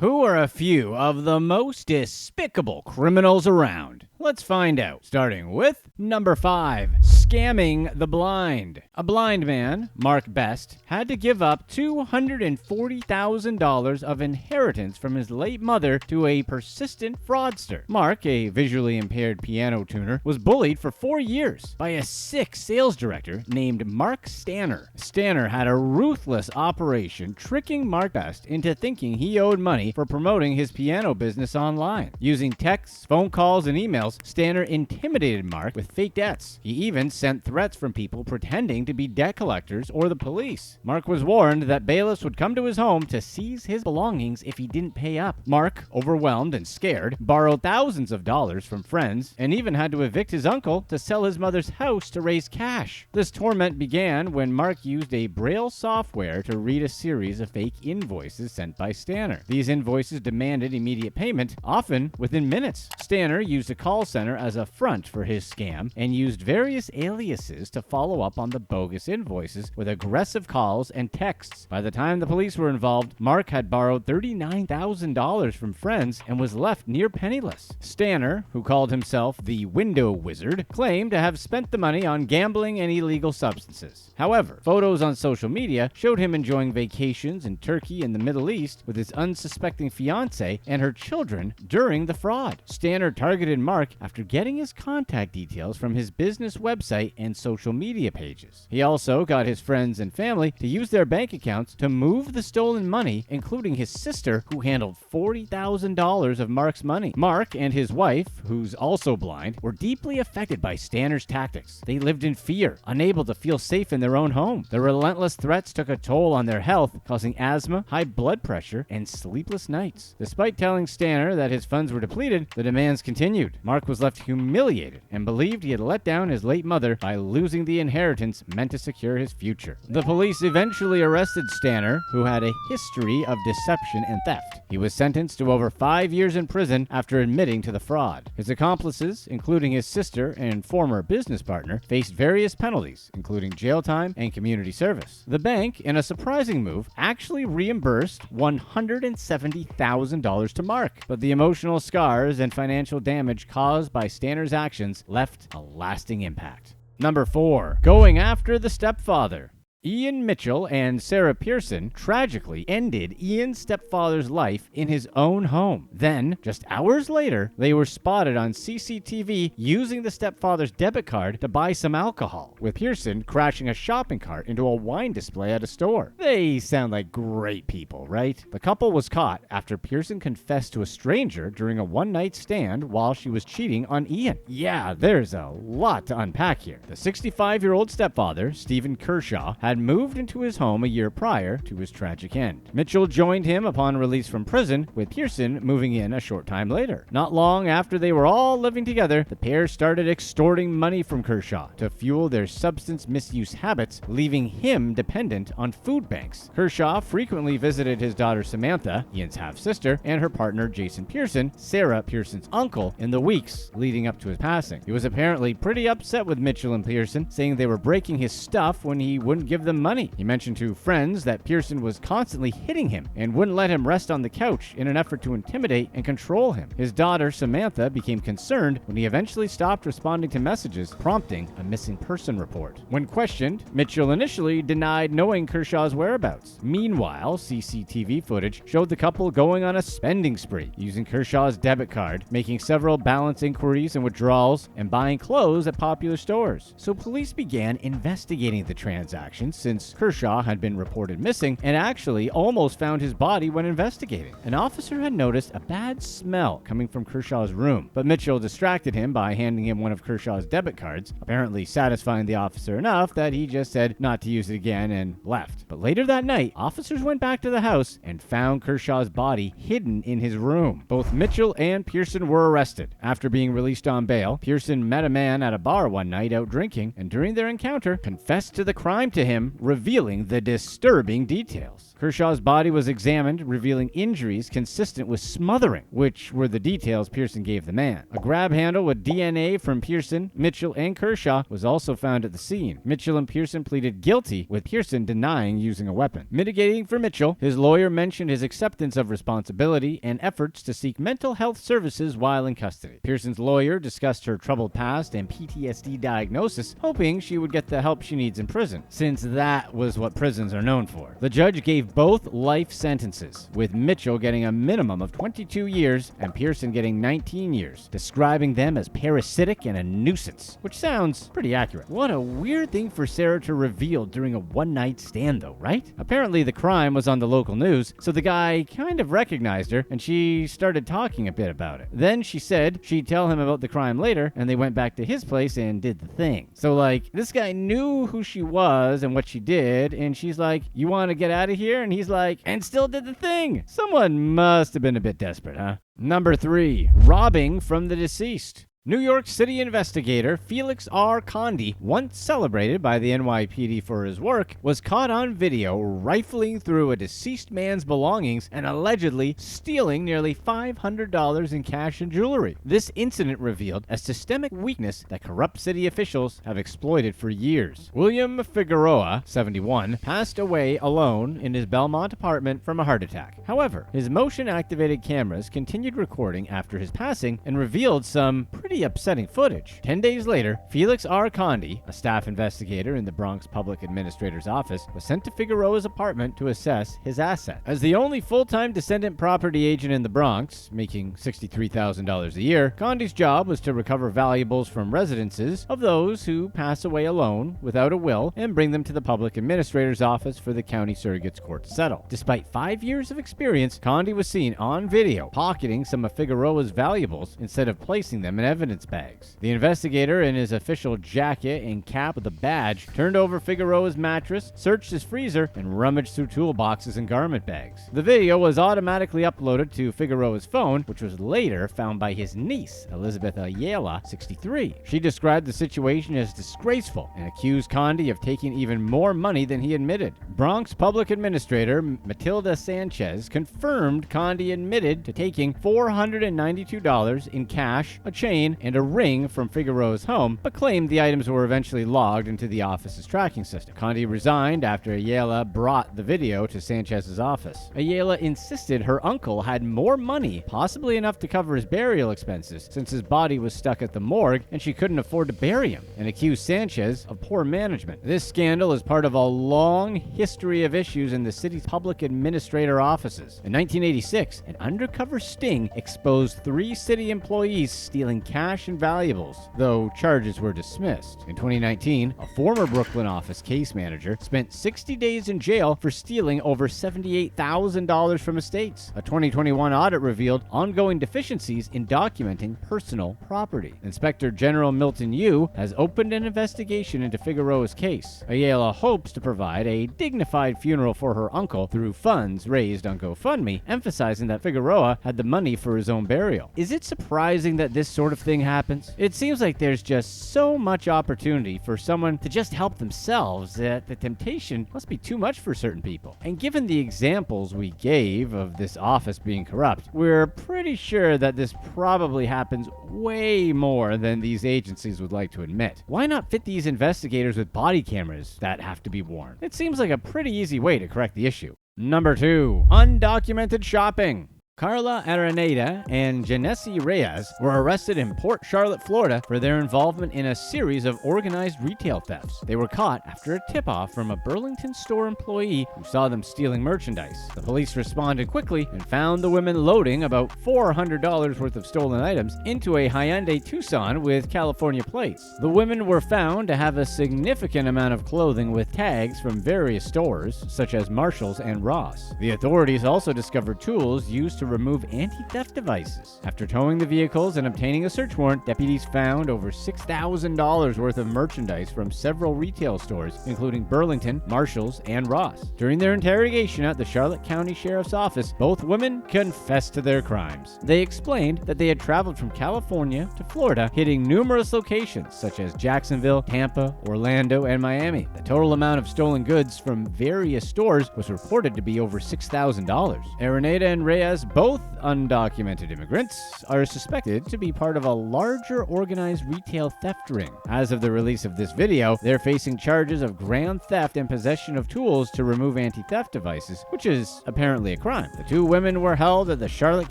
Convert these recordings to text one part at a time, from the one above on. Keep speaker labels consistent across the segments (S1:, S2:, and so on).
S1: Who are a few of the most despicable criminals around? Let's find out, starting with number 5, scamming the blind. A blind man, Mark Best, had to give up $240,000 of inheritance from his late mother to a persistent fraudster. Mark, a visually impaired piano tuner, was bullied for 4 years by a sick sales director named Mark Stanner. Stanner had a ruthless operation tricking Mark Best into thinking he owed money for promoting his piano business online. Using texts, phone calls, and emails, Stanner intimidated Mark with fake debts. He even sent threats from people pretending to be debt collectors or the police. Mark was warned that bailiffs would come to his home to seize his belongings if he didn't pay up. Mark, overwhelmed and scared, borrowed thousands of dollars from friends and even had to evict his uncle to sell his mother's house to raise cash. This torment began when Mark used a Braille software to read a series of fake invoices sent by Stanner. These invoices demanded immediate payment, often within minutes. Stanner used a call center as a front for his scam and used various aliases to follow up on the bogus invoices with aggressive calls and texts. By the time the police were involved, Mark had borrowed $39,000 from friends and was left near penniless. Stanner, who called himself the Window Wizard, claimed to have spent the money on gambling and illegal substances. However, photos on social media showed him enjoying vacations in Turkey and the Middle East with his unsuspecting fiancée and her children during the fraud. Stanner targeted Mark after getting his contact details from his business website and social media pages. He also got his friends and family to use their bank accounts to move the stolen money, including his sister, who handled $40,000 of Mark's money. Mark and his wife, who's also blind, were deeply affected by Stanner's tactics. They lived in fear, unable to feel safe in their own home. The relentless threats took a toll on their health, causing asthma, high blood pressure, and sleepless nights. Despite telling Stanner that his funds were depleted, the demands continued. Mark was left humiliated and believed he had let down his late mother by losing the inheritance meant to secure his future. The police eventually arrested Stanner, who had a history of deception and theft. He was sentenced to over 5 years in prison after admitting to the fraud. His accomplices, including his sister and former business partner, faced various penalties, including jail time and community service. The bank, in a surprising move, actually reimbursed $170,000 to Mark, but the emotional scars and financial damage caused by Stanner's actions left a lasting impact. Number 4, going after the stepfather. Mitchell and Sarah Pearson tragically ended Ian's stepfather's life in his own home. Then, just hours later, they were spotted on CCTV using the stepfather's debit card to buy some alcohol, with Pearson crashing a shopping cart into a wine display at a store. They sound like great people, right? The couple was caught after Pearson confessed to a stranger during a one-night stand while she was cheating on Ian. Yeah, there's a lot to unpack here. The 65-year-old stepfather, Stephen Kershaw, had moved into his home a year prior to his tragic end. Mitchell joined him upon release from prison, with Pearson moving in a short time later. Not long after they were all living together, the pair started extorting money from Kershaw to fuel their substance misuse habits, leaving him dependent on food banks. Kershaw frequently visited his daughter Samantha, Ian's half-sister, and her partner Jason Pearson, Sarah Pearson's uncle, in the weeks leading up to his passing. He was apparently pretty upset with Mitchell and Pearson, saying they were breaking his stuff when he wouldn't give them money. He mentioned to friends that Pearson was constantly hitting him and wouldn't let him rest on the couch in an effort to intimidate and control him. His daughter Samantha became concerned when he eventually stopped responding to messages, prompting a missing person report. When questioned, Mitchell initially denied knowing Kershaw's whereabouts. Meanwhile, CCTV footage showed the couple going on a spending spree, using Kershaw's debit card, making several balance inquiries and withdrawals, and buying clothes at popular stores. So police began investigating the transaction since Kershaw had been reported missing and actually almost found his body when investigating. An officer had noticed a bad smell coming from Kershaw's room, but Mitchell distracted him by handing him one of Kershaw's debit cards, apparently satisfying the officer enough that he just said not to use it again and left. But later that night, officers went back to the house and found Kershaw's body hidden in his room. Both Mitchell and Pearson were arrested. After being released on bail, Pearson met a man at a bar one night out drinking, and during their encounter confessed to the crime to him, revealing the disturbing details. Kershaw's body was examined, revealing injuries consistent with smothering, which were the details Pearson gave the man. A grab handle with DNA from Pearson, Mitchell, and Kershaw was also found at the scene. Mitchell and Pearson pleaded guilty, with Pearson denying using a weapon. Mitigating for Mitchell, his lawyer mentioned his acceptance of responsibility and efforts to seek mental health services while in custody. Pearson's lawyer discussed her troubled past and PTSD diagnosis, hoping she would get the help she needs in prison, since that was what prisons are known for. The judge gave both life sentences, with Mitchell getting a minimum of 22 years and Pearson getting 19 years, describing them as parasitic and a nuisance, which sounds pretty accurate. What a weird thing for Sarah to reveal during a one-night stand though, right? Apparently the crime was on the local news, so the guy kind of recognized her and she started talking a bit about it. Then she said she'd tell him about the crime later, and they went back to his place and did the thing. So like, this guy knew who she was and what she did, and she's like, "You want to get out of here?" And he's like, "And still did the thing." Someone must have been a bit desperate, huh? Number 3, robbing from the deceased. New York City investigator Felix R. Condi, once celebrated by the NYPD for his work, was caught on video rifling through a deceased man's belongings and allegedly stealing nearly $500 in cash and jewelry. This incident revealed a systemic weakness that corrupt city officials have exploited for years. William Figueroa, 71, passed away alone in his Belmont apartment from a heart attack. However, his motion-activated cameras continued recording after his passing and revealed some pretty upsetting footage. 10 days later, Felix R. Condi, a staff investigator in the Bronx Public Administrator's office, was sent to Figueroa's apartment to assess his assets. As the only full-time descendant property agent in the Bronx, making $63,000 a year, Condi's job was to recover valuables from residences of those who pass away alone without a will and bring them to the Public Administrator's office for the county surrogate's court to settle. Despite 5 years of experience, Condi was seen on video pocketing some of Figueroa's valuables instead of placing them in evidence bags. The investigator, in his official jacket and cap with a badge, turned over Figueroa's mattress, searched his freezer, and rummaged through toolboxes and garment bags. The video was automatically uploaded to Figueroa's phone, which was later found by his niece, Elizabeth Ayala, 63. She described the situation as disgraceful and accused Condi of taking even more money than he admitted. Bronx Public Administrator Matilda Sanchez confirmed Condi admitted to taking $492 in cash, a chain, and a ring from Figueroa's home, but claimed the items were eventually logged into the office's tracking system. Condi resigned after Ayala brought the video to Sanchez's office. Ayala insisted her uncle had more money, possibly enough to cover his burial expenses, since his body was stuck at the morgue and she couldn't afford to bury him, and accused Sanchez of poor management. This scandal is part of a long history of issues in the city's public administrator offices. In 1986, an undercover sting exposed 3 city employees stealing cash and valuables, though charges were dismissed. In 2019, a former Brooklyn office case manager spent 60 days in jail for stealing over $78,000 from estates. A 2021 audit revealed ongoing deficiencies in documenting personal property. Inspector General Milton Yu has opened an investigation into Figueroa's case. Ayala hopes to provide a dignified funeral for her uncle through funds raised on GoFundMe, emphasizing that Figueroa had the money for his own burial. Is it surprising that this sort of thing happens? It seems like there's just so much opportunity for someone to just help themselves that the temptation must be too much for certain people. And given the examples we gave of this office being corrupt, we're pretty sure that this probably happens way more than these agencies would like to admit. Why not fit these investigators with body cameras that have to be worn? It seems like a pretty easy way to correct the issue. Number 2, undocumented shopping. Carla Araneda and Genesee Reyes were arrested in Port Charlotte, Florida for their involvement in a series of organized retail thefts. They were caught after a tip-off from a Burlington store employee who saw them stealing merchandise. The police responded quickly and found the women loading about $400 worth of stolen items into a Hyundai Tucson with California plates. The women were found to have a significant amount of clothing with tags from various stores, such as Marshall's and Ross. The authorities also discovered tools used to to remove anti-theft devices. After towing the vehicles and obtaining a search warrant, deputies found over $6,000 worth of merchandise from several retail stores, including Burlington, Marshall's, and Ross. During their interrogation at the Charlotte County Sheriff's Office, both women confessed to their crimes. They explained that they had traveled from California to Florida, hitting numerous locations such as Jacksonville, Tampa, Orlando, and Miami. The total amount of stolen goods from various stores was reported to be over $6,000. Araneda and Reyes, both undocumented immigrants, are suspected to be part of a larger organized retail theft ring. As of the release of this video, they're facing charges of grand theft and possession of tools to remove anti-theft devices, which is apparently a crime. The two women were held at the Charlotte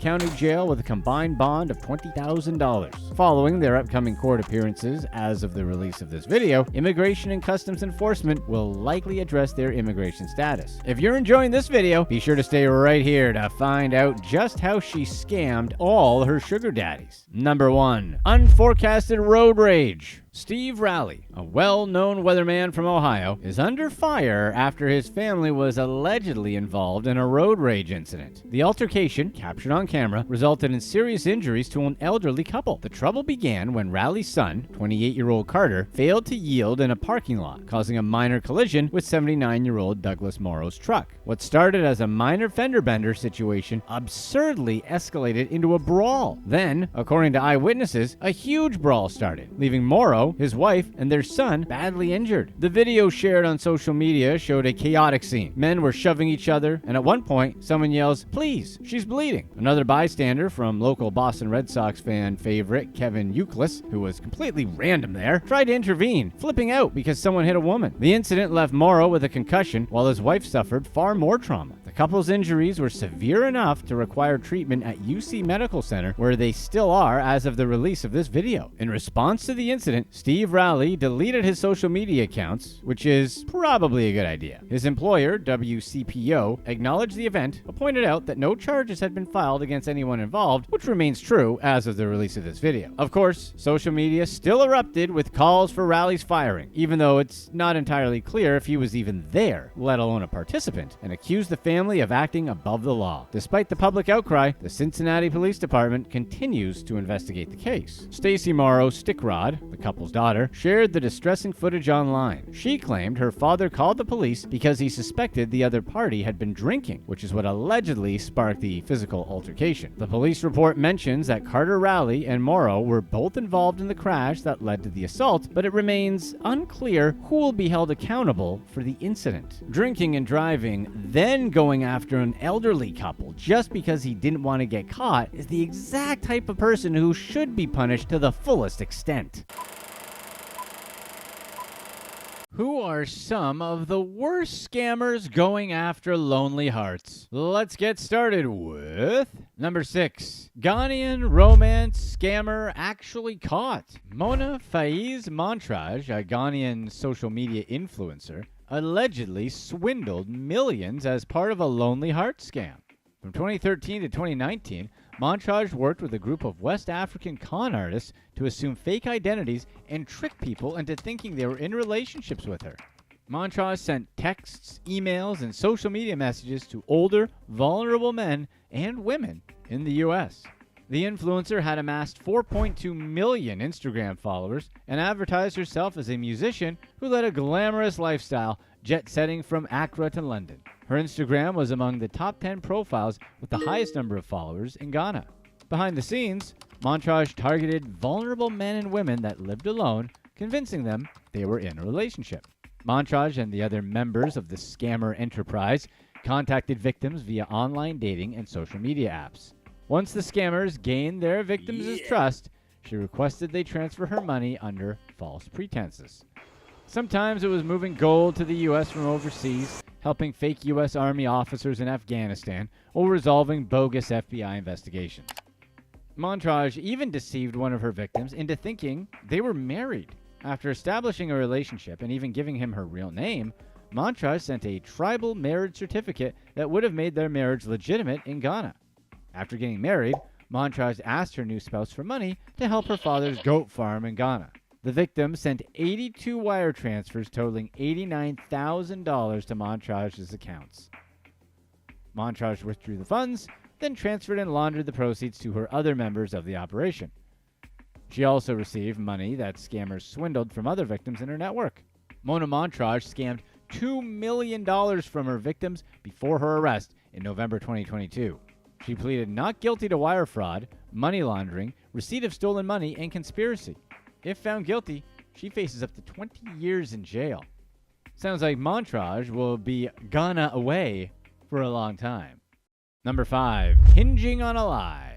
S1: County Jail with a combined bond of $20,000. Following their upcoming court appearances, as of the release of this video, Immigration and Customs Enforcement will likely address their immigration status. If you're enjoying this video, be sure to stay right here to find out just how she scammed all her sugar daddies. Number 1. Unforecasted road rage. Steve Raleigh, a well-known weatherman from Ohio, is under fire after his family was allegedly involved in a road rage incident. The altercation, captured on camera, resulted in serious injuries to an elderly couple. The trouble began when Raleigh's son, 28-year-old Carter, failed to yield in a parking lot, causing a minor collision with 79-year-old Douglas Morrow's truck. What started as a minor fender bender situation absurdly escalated into a brawl. Then, according to eyewitnesses, a huge brawl started, leaving Morrow, his wife, and their son badly injured. The video shared on social media showed a chaotic scene. Men were shoving each other, and at one point, someone yells, "Please, she's bleeding." Another bystander from local Boston Red Sox fan favorite Kevin Youkilis, who was completely random there, tried to intervene, flipping out because someone hit a woman. The incident left Morrow with a concussion, while his wife suffered far more trauma. The couple's injuries were severe enough to require treatment at UC Medical Center, where they still are as of the release of this video. In response to the incident, Steve Raleigh deleted his social media accounts, which is probably a good idea. His employer, WCPO, acknowledged the event, but pointed out that no charges had been filed against anyone involved, which remains true as of the release of this video. Of course, social media still erupted with calls for Raleigh's firing, even though it's not entirely clear if he was even there, let alone a participant, and accused the family of acting above the law. Despite the public outcry, the Cincinnati Police Department continues to investigate the case. Stacy Morrow Stickrod, the couple's daughter, shared the distressing footage online. She claimed her father called the police because he suspected the other party had been drinking, which is what allegedly sparked the physical altercation. The police report mentions that Carter Raleigh and Morrow were both involved in the crash that led to the assault, but it remains unclear who will be held accountable for the incident. Drinking and driving, then going after an elderly couple just because he didn't want to get caught, is the exact type of person who should be punished to the fullest extent. Who are some of the worst scammers going after lonely hearts? Let's get started with number 6. Ghanaian romance scammer actually caught. Mona Faiz Montrage, a Ghanaian social media influencer, allegedly swindled millions as part of a lonely heart scam. From 2013 to 2019, Montrage worked with a group of West African con artists to assume fake identities and trick people into thinking they were in relationships with her. Montrage sent texts, emails, and social media messages to older, vulnerable men and women in the U.S. The influencer had amassed 4.2 million Instagram followers and advertised herself as a musician who led a glamorous lifestyle, jet-setting from Accra to London. Her Instagram was among the top 10 profiles with the highest number of followers in Ghana. Behind the scenes, Montrage targeted vulnerable men and women that lived alone, convincing them they were in a relationship. Montrage and the other members of the scammer enterprise contacted victims via online dating and social media apps. Once the scammers gained their victims' trust, she requested they transfer her money under false pretenses. Sometimes it was moving gold to the U.S. from overseas, helping fake U.S. Army officers in Afghanistan, or resolving bogus FBI investigations. Montrage even deceived one of her victims into thinking they were married. After establishing a relationship and even giving him her real name, Montrage sent a tribal marriage certificate that would have made their marriage legitimate in Ghana. After getting married, Montrage asked her new spouse for money to help her father's goat farm in Ghana. The victim sent 82 wire transfers totaling $89,000 to Montrage's accounts. Montrage withdrew the funds, then transferred and laundered the proceeds to her other members of the operation. She also received money that scammers swindled from other victims in her network. Mona Montrage scammed $2 million from her victims before her arrest in November 2022. She pleaded not guilty to wire fraud, money laundering, receipt of stolen money, and conspiracy. If found guilty, she faces up to 20 years in jail. Sounds like Montrage will be gone away for a long time. Number 5. Hinging on a lie.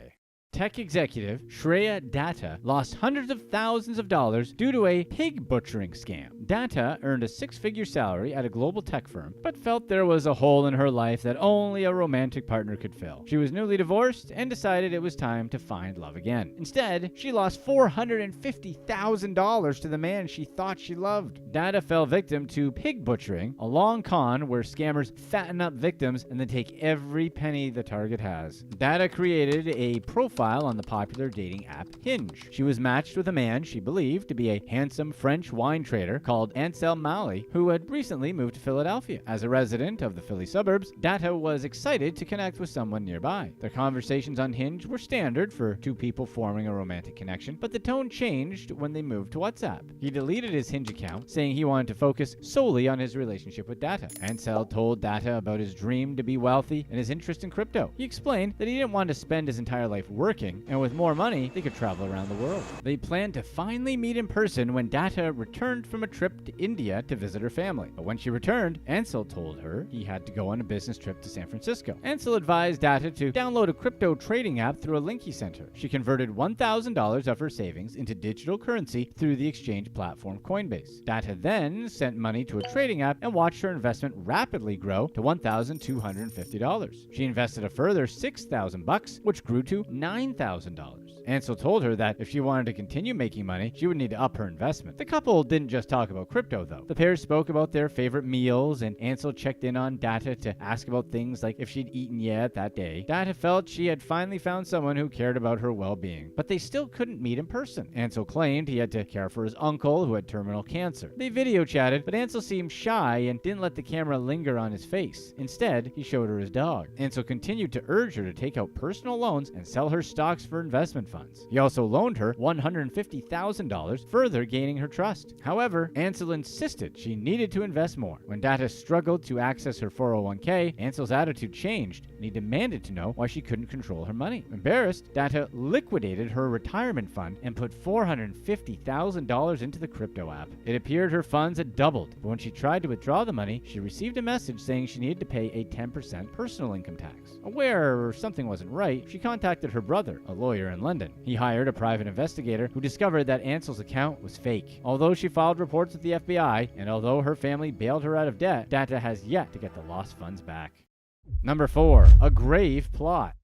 S1: Tech executive Shreya Datta lost hundreds of thousands of dollars due to a pig butchering scam. Datta earned a 6-figure salary at a global tech firm, but felt there was a hole in her life that only a romantic partner could fill. She was newly divorced and decided it was time to find love again. Instead, she lost $450,000 to the man she thought she loved. Datta fell victim to pig butchering, a long con where scammers fatten up victims and then take every penny the target has. Datta created a profile on the popular dating app Hinge. She was matched with a man she believed to be a handsome French wine trader called Ansel Mali, who had recently moved to Philadelphia. As a resident of the Philly suburbs, Datta was excited to connect with someone nearby. Their conversations on Hinge were standard for two people forming a romantic connection, but the tone changed when they moved to WhatsApp. He deleted his Hinge account, saying he wanted to focus solely on his relationship with Datta. Ansel told Datta about his dream to be wealthy and his interest in crypto. He explained that he didn't want to spend his entire life working, and with more money, they could travel around the world. They planned to finally meet in person when Datta returned from a trip to India to visit her family. But when she returned, Ansel told her he had to go on a business trip to San Francisco. Ansel advised Datta to download a crypto trading app through a link he sent her. She converted $1,000 of her savings into digital currency through the exchange platform Coinbase. Datta then sent money to a trading app and watched her investment rapidly grow to $1,250. She invested a further $6,000, which grew to $9,000. Ansel told her that if she wanted to continue making money, she would need to up her investment. The couple didn't just talk about crypto, though. The pair spoke about their favorite meals, and Ansel checked in on Datta to ask about things like if she'd eaten yet that day. Datta felt she had finally found someone who cared about her well-being, but they still couldn't meet in person. Ansel claimed he had to care for his uncle who had terminal cancer. They video chatted, but Ansel seemed shy and didn't let the camera linger on his face. Instead, he showed her his dog. Ansel continued to urge her to take out personal loans and sell her stocks for investment funds. He also loaned her $150,000, further gaining her trust. However, Ansel insisted she needed to invest more. When Datta struggled to access her 401k, Ansel's attitude changed, and he demanded to know why she couldn't control her money. Embarrassed, Datta liquidated her retirement fund and put $450,000 into the crypto app. It appeared her funds had doubled, but when she tried to withdraw the money, she received a message saying she needed to pay a 10% personal income tax. Aware something wasn't right, she contacted her brother, a lawyer in London. He hired a private investigator who discovered that Ansel's account was fake. Although she filed reports with the FBI, and although her family bailed her out of debt, Datta has yet to get the lost funds back. Number 4. A grave plot.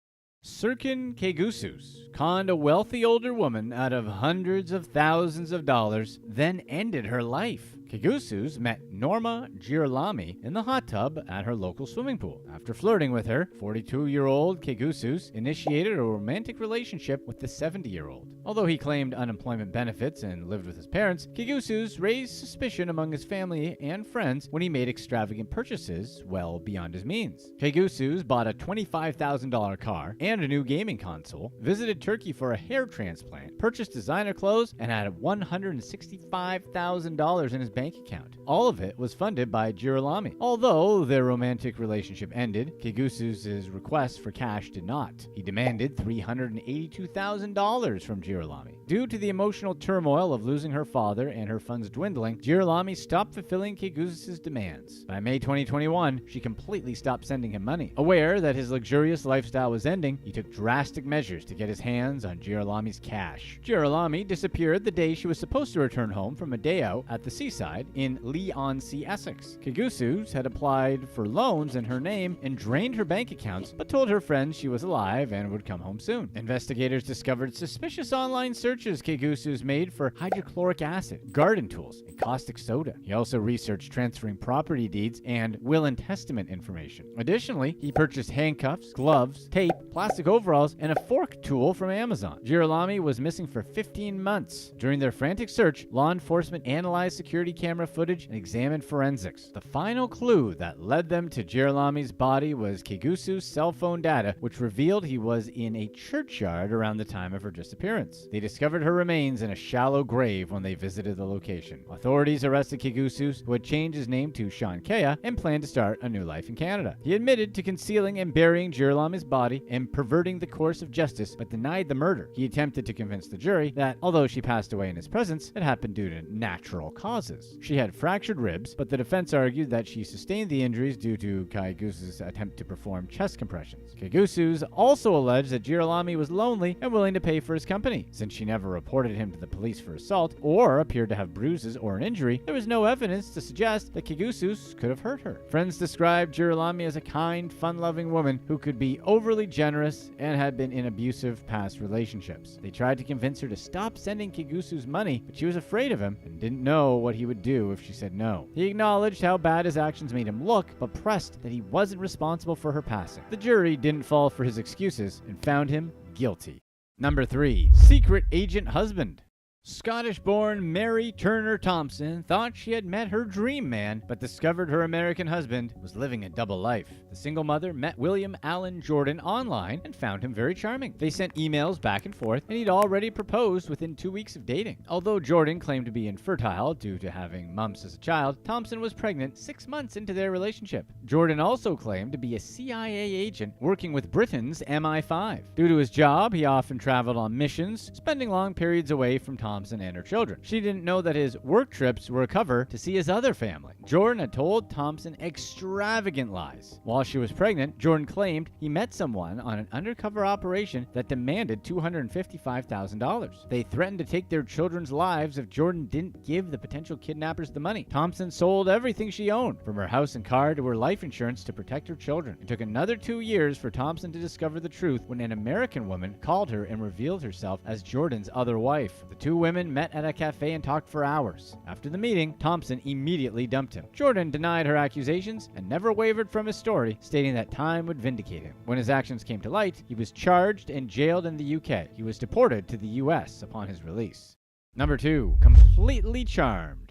S1: Serkan Kegusus conned a wealthy older woman out of hundreds of thousands of dollars, then ended her life. Kegusus met Norma Girolami in the hot tub at her local swimming pool. After flirting with her, 42-year-old Kegusus initiated a romantic relationship with the 70-year-old. Although he claimed unemployment benefits and lived with his parents, Kegusus raised suspicion among his family and friends when he made extravagant purchases well beyond his means. Kegusus bought a $25,000 car and a new gaming console, visited Turkey for a hair transplant, purchased designer clothes, and had $165,000 in his bank account. All of it was funded by Girolami. Although their romantic relationship ended, Kegusus' request for cash did not. He demanded $382,000 from Girolami. Due to the emotional turmoil of losing her father and her funds dwindling, Girolami stopped fulfilling Kegusus' demands. By May 2021, she completely stopped sending him money. Aware that his luxurious lifestyle was ending, he took drastic measures to get his hands on Girolami's cash. Girolami disappeared the day she was supposed to return home from a day out at the seaside in Leigh-on-Sea, Essex. Kegusus had applied for loans in her name and drained her bank accounts, but told her friends she was alive and would come home soon. Investigators discovered suspicious online searches Kegusus made for hydrochloric acid, garden tools, and caustic soda. He also researched transferring property deeds and will and testament information. Additionally, he purchased handcuffs, gloves, tape, plastic overalls, and a fork tool from Amazon. Girolami was missing for 15 months. During their frantic search, law enforcement analyzed security camera footage and examined forensics. The final clue that led them to Girolami's body was Kigusu's cell phone data, which revealed he was in a churchyard around the time of her disappearance. They discovered her remains in a shallow grave when they visited the location. Authorities arrested Kigusu, who had changed his name to Sean Kea and planned to start a new life in Canada. He admitted to concealing and burying Girolami's body and perverting the course of justice, but denied the murder. He attempted to convince the jury that, although she passed away in his presence, it happened due to natural causes. She had fractured ribs, but the defense argued that she sustained the injuries due to Kigusu's attempt to perform chest compressions. Kigusu's also alleged that Girolami was lonely and willing to pay for his company. Since she never reported him to the police for assault or appeared to have bruises or an injury, there was no evidence to suggest that Kigusu could have hurt her. Friends described Girolami as a kind, fun-loving woman who could be overly generous and had been in abusive past relationships. They tried to convince her to stop sending Kigusu's money, but she was afraid of him and didn't know what he would do if she said no. He acknowledged how bad his actions made him look, but pressed that he wasn't responsible for her passing. The jury didn't fall for his excuses and found him guilty. Number 3. Secret agent husband. Scottish-born Mary Turner Thompson thought she had met her dream man, but discovered her American husband was living a double life. The single mother met William Allen Jordan online and found him very charming. They sent emails back and forth, and he'd already proposed within 2 weeks of dating. Although Jordan claimed to be infertile due to having mumps as a child, Thompson was pregnant 6 months into their relationship. Jordan also claimed to be a CIA agent working with Britain's MI5. Due to his job, he often traveled on missions, spending long periods away from Thompson and her children. She didn't know that his work trips were a cover to see his other family. Jordan had told Thompson extravagant lies. While she was pregnant, Jordan claimed he met someone on an undercover operation that demanded $255,000. They threatened to take their children's lives if Jordan didn't give the potential kidnappers the money. Thompson sold everything she owned, from her house and car to her life insurance, to protect her children. It took another 2 years for Thompson to discover the truth when an American woman called her and revealed herself as Jordan's other wife. The two women met at a cafe and talked for hours. After the meeting, Thompson immediately dumped him. Jordan denied her accusations and never wavered from his story, stating that time would vindicate him. When his actions came to light, he was charged and jailed in the UK. He was deported to the US upon his release. Number 2. Completely charmed.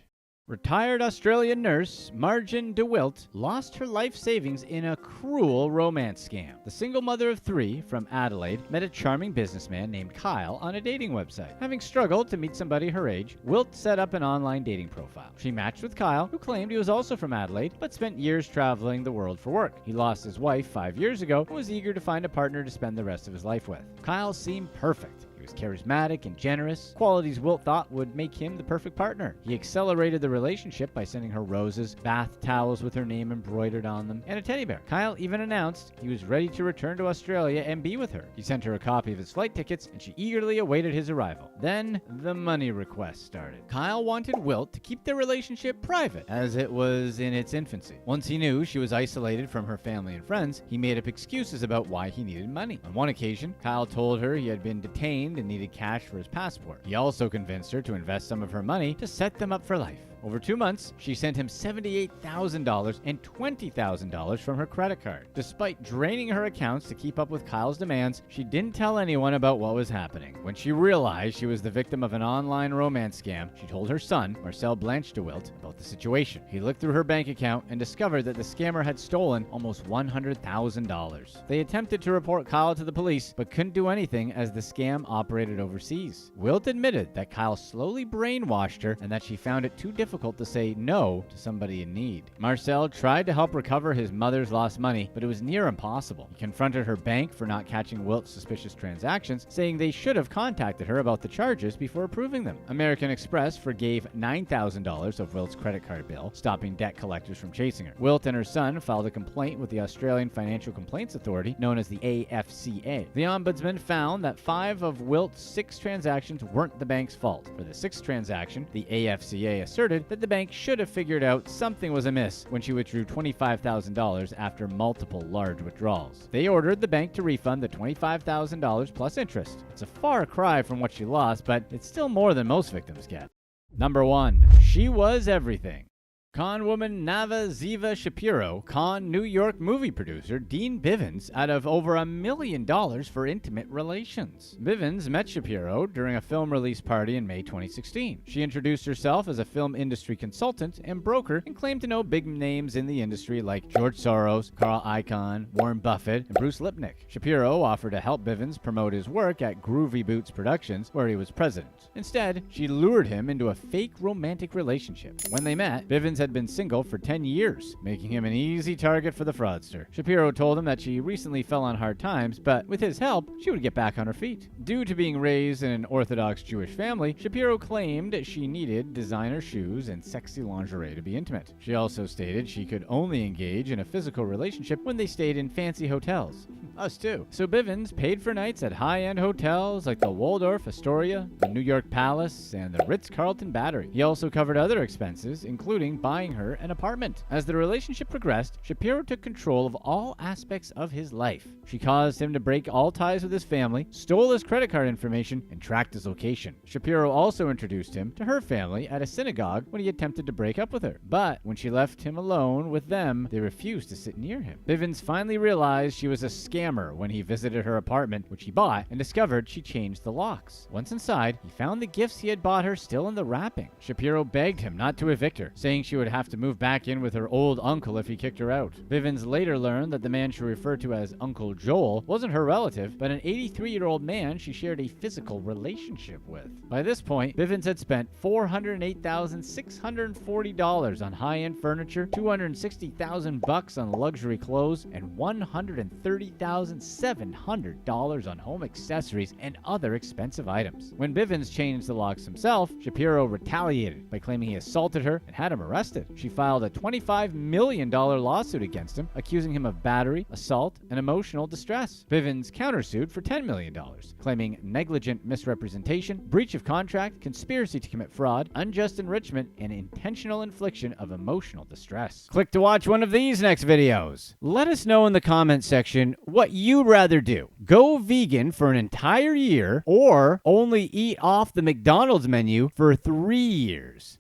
S1: Retired Australian nurse Margin DeWilt lost her life savings in a cruel romance scam. The single mother of 3 from Adelaide met a charming businessman named Kyle on a dating website. Having struggled to meet somebody her age, Wilt set up an online dating profile. She matched with Kyle, who claimed he was also from Adelaide, but spent years traveling the world for work. He lost his wife 5 years ago and was eager to find a partner to spend the rest of his life with. Kyle seemed perfect. He was charismatic and generous, qualities Wilt thought would make him the perfect partner. He accelerated the relationship by sending her roses, bath towels with her name embroidered on them, and a teddy bear. Kyle even announced he was ready to return to Australia and be with her. He sent her a copy of his flight tickets, and she eagerly awaited his arrival. Then, the money request started. Kyle wanted Wilt to keep their relationship private, as it was in its infancy. Once he knew she was isolated from her family and friends, he made up excuses about why he needed money. On one occasion, Kyle told her he had been detained and needed cash for his passport. He also convinced her to invest some of her money to set them up for life. Over 2 months, she sent him $78,000 and $20,000 from her credit card. Despite draining her accounts to keep up with Kyle's demands, she didn't tell anyone about what was happening. When she realized she was the victim of an online romance scam, she told her son, Marcel Blanche DeWilt, about the situation. He looked through her bank account and discovered that the scammer had stolen almost $100,000. They attempted to report Kyle to the police, but couldn't do anything as the scam operated overseas. Wilt admitted that Kyle slowly brainwashed her and that she found it too difficult to say no to somebody in need. Marcel tried to help recover his mother's lost money, but it was near impossible. He confronted her bank for not catching Wilt's suspicious transactions, saying they should have contacted her about the charges before approving them. American Express forgave $9,000 of Wilt's credit card bill, stopping debt collectors from chasing her. Wilt and her son filed a complaint with the Australian Financial Complaints Authority, known as the AFCA. The ombudsman found that 5 of Wilt's 6 transactions weren't the bank's fault. For the 6th transaction, the AFCA asserted that the bank should have figured out something was amiss when she withdrew $25,000 after multiple large withdrawals. They ordered the bank to refund the $25,000 plus interest. It's a far cry from what she lost, but it's still more than most victims get. Number 1. She was everything. Con woman Nava Ziva Shapiro con New York movie producer Dean Bivens out of over $1 million for intimate relations. Bivens met Shapiro during a film release party in May 2016. She introduced herself as a film industry consultant and broker and claimed to know big names in the industry like George Soros, Carl Icahn, Warren Buffett, and Bruce Lipnick. Shapiro offered to help Bivens promote his work at Groovy Boots Productions, where he was president. Instead, she lured him into a fake romantic relationship. When they met, Bivens had been single for 10 years, making him an easy target for the fraudster. Shapiro told him that she recently fell on hard times, but with his help, she would get back on her feet. Due to being raised in an Orthodox Jewish family, Shapiro claimed she needed designer shoes and sexy lingerie to be intimate. She also stated she could only engage in a physical relationship when they stayed in fancy hotels. Us too. So Bivens paid for nights at high-end hotels like the Waldorf Astoria, the New York Palace, and the Ritz-Carlton Battery. He also covered other expenses, including buying her an apartment. As the relationship progressed, Shapiro took control of all aspects of his life. She caused him to break all ties with his family, stole his credit card information, and tracked his location. Shapiro also introduced him to her family at a synagogue when he attempted to break up with her. But when she left him alone with them, they refused to sit near him. Bivens finally realized she was a scammer when he visited her apartment, which he bought, and discovered she changed the locks. Once inside, he found the gifts he had bought her still in the wrapping. Shapiro begged him not to evict her, saying she would have to move back in with her old uncle if he kicked her out. Bivens later learned that the man she referred to as Uncle Joel wasn't her relative, but an 83-year-old man she shared a physical relationship with. By this point, Bivens had spent $408,640 on high-end furniture, $260,000 on luxury clothes, and $130,700 on home accessories and other expensive items. When Bivens changed the locks himself, Shapiro retaliated by claiming he assaulted her and had him arrested. She filed a $25 million lawsuit against him, accusing him of battery, assault, and emotional distress. Bivens countersued for $10 million, claiming negligent misrepresentation, breach of contract, conspiracy to commit fraud, unjust enrichment, and intentional infliction of emotional distress. Click to watch one of these next videos. Let us know in the comments section what you'd rather do. Go vegan for an entire year or only eat off the McDonald's menu for 3 years.